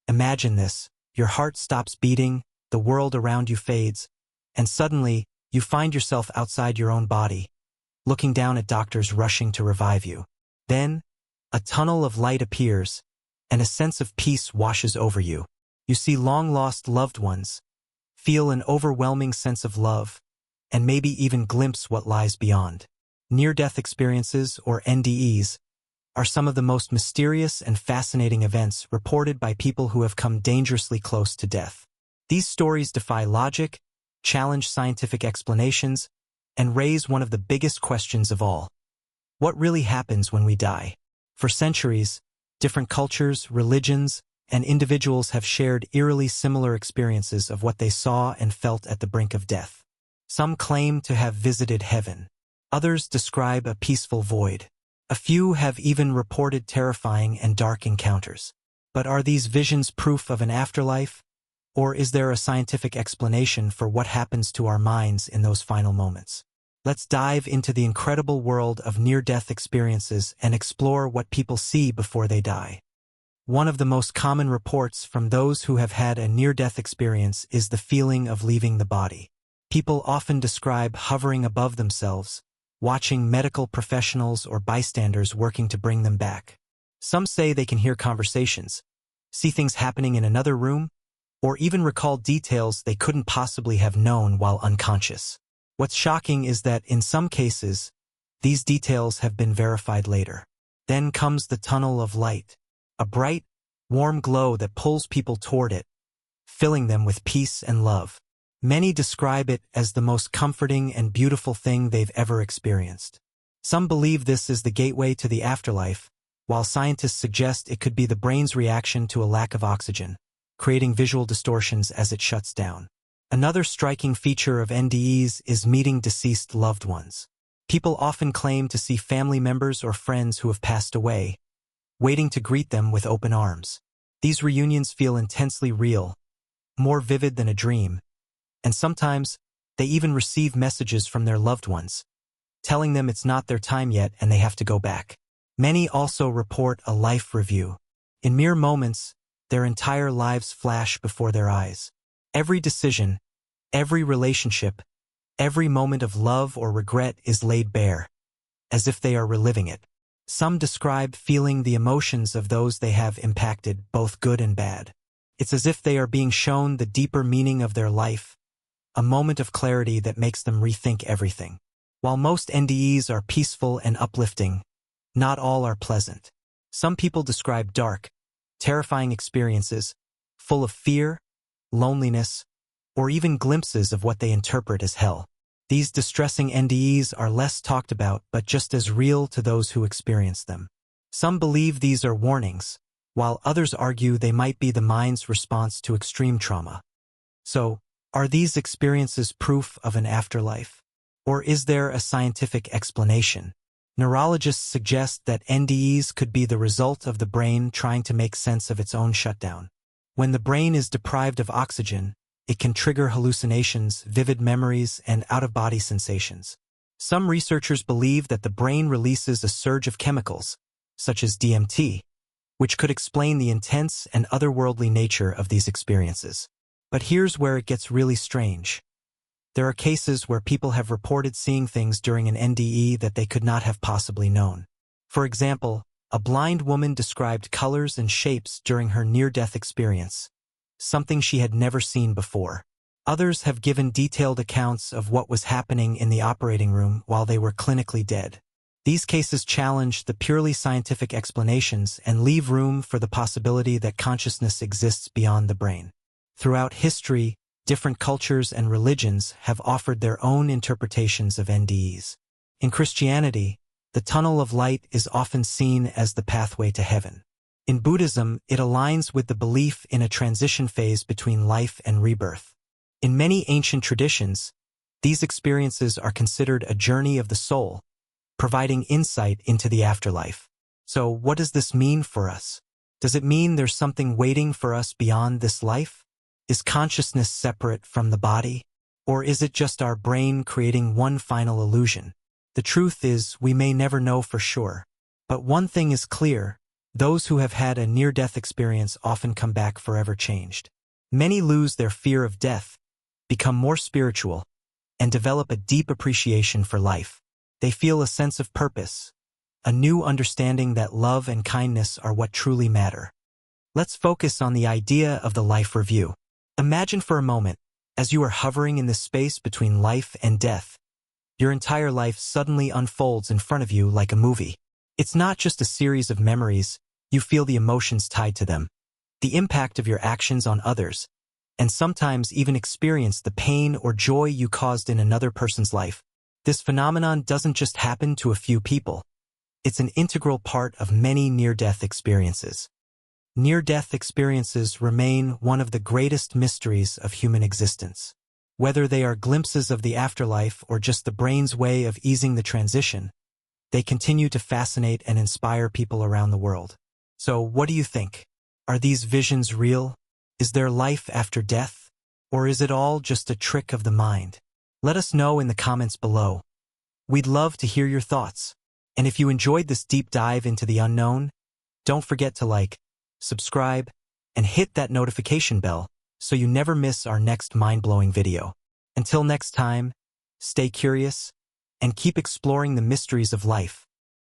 Imagine this: your heart stops beating, the world around you fades, and suddenly, you find yourself outside your own body, looking down at doctors rushing to revive you. Then, a tunnel of light appears, and a sense of peace washes over you. You see long-lost loved ones, feel an overwhelming sense of love, and maybe even glimpse what lies beyond. Near-death experiences, or NDEs, are some of the most mysterious and fascinating events reported by people who have come dangerously close to death. These stories defy logic, challenge scientific explanations, and raise one of the biggest questions of all. What really happens when we die? For centuries, different cultures, religions, and individuals have shared eerily similar experiences of what they saw and felt at the brink of death. Some claim to have visited heaven. Others describe a peaceful void. A few have even reported terrifying and dark encounters. But are these visions proof of an afterlife? Or is there a scientific explanation for what happens to our minds in those final moments? Let's dive into the incredible world of near-death experiences and explore what people see before they die. One of the most common reports from those who have had a near-death experience is the feeling of leaving the body. People often describe hovering above themselves, watching medical professionals or bystanders working to bring them back. Some say they can hear conversations, see things happening in another room, or even recall details they couldn't possibly have known while unconscious. What's shocking is that, in some cases, these details have been verified later. Then comes the tunnel of light, a bright, warm glow that pulls people toward it, filling them with peace and love. Many describe it as the most comforting and beautiful thing they've ever experienced. Some believe this is the gateway to the afterlife, while scientists suggest it could be the brain's reaction to a lack of oxygen, creating visual distortions as it shuts down. Another striking feature of NDEs is meeting deceased loved ones. People often claim to see family members or friends who have passed away, waiting to greet them with open arms. These reunions feel intensely real, more vivid than a dream, and sometimes they even receive messages from their loved ones, telling them it's not their time yet and they have to go back. Many also report a life review. In mere moments, their entire lives flash before their eyes. Every decision, every relationship, every moment of love or regret is laid bare, as if they are reliving it. Some describe feeling the emotions of those they have impacted, both good and bad. It's as if they are being shown the deeper meaning of their life, a moment of clarity that makes them rethink everything. While most NDEs are peaceful and uplifting, not all are pleasant. Some people describe dark, terrifying experiences, full of fear, loneliness, or even glimpses of what they interpret as hell. These distressing NDEs are less talked about but just as real to those who experience them. Some believe these are warnings, while others argue they might be the mind's response to extreme trauma. So, are these experiences proof of an afterlife? Or is there a scientific explanation? Neurologists suggest that NDEs could be the result of the brain trying to make sense of its own shutdown. When the brain is deprived of oxygen, it can trigger hallucinations, vivid memories, and out-of-body sensations. Some researchers believe that the brain releases a surge of chemicals, such as DMT, which could explain the intense and otherworldly nature of these experiences. But here's where it gets really strange. There are cases where people have reported seeing things during an NDE that they could not have possibly known. For example, a blind woman described colors and shapes during her near-death experience, something she had never seen before. Others have given detailed accounts of what was happening in the operating room while they were clinically dead. These cases challenge the purely scientific explanations and leave room for the possibility that consciousness exists beyond the brain. Throughout history, different cultures and religions have offered their own interpretations of NDEs. In Christianity, the tunnel of light is often seen as the pathway to heaven. In Buddhism, it aligns with the belief in a transition phase between life and rebirth. In many ancient traditions, these experiences are considered a journey of the soul, providing insight into the afterlife. So, what does this mean for us? Does it mean there's something waiting for us beyond this life? Is consciousness separate from the body? Or is it just our brain creating one final illusion? The truth is, we may never know for sure. But one thing is clear: Those who have had a near-death experience often come back forever changed. Many lose their fear of death, become more spiritual, and develop a deep appreciation for life. They feel a sense of purpose, a new understanding that love and kindness are what truly matter. Let's focus on the idea of the life review. Imagine for a moment, as you are hovering in the space between life and death, your entire life suddenly unfolds in front of you like a movie. It's not just a series of memories, you feel the emotions tied to them, the impact of your actions on others, and sometimes even experience the pain or joy you caused in another person's life. This phenomenon doesn't just happen to a few people. It's an integral part of many near-death experiences. Near-death experiences remain one of the greatest mysteries of human existence. Whether they are glimpses of the afterlife or just the brain's way of easing the transition, they continue to fascinate and inspire people around the world. So, what do you think? Are these visions real? Is there life after death? Or is it all just a trick of the mind? Let us know in the comments below. We'd love to hear your thoughts. And if you enjoyed this deep dive into the unknown, don't forget to like, subscribe, and hit that notification bell so you never miss our next mind-blowing video. Until next time, stay curious and keep exploring the mysteries of life.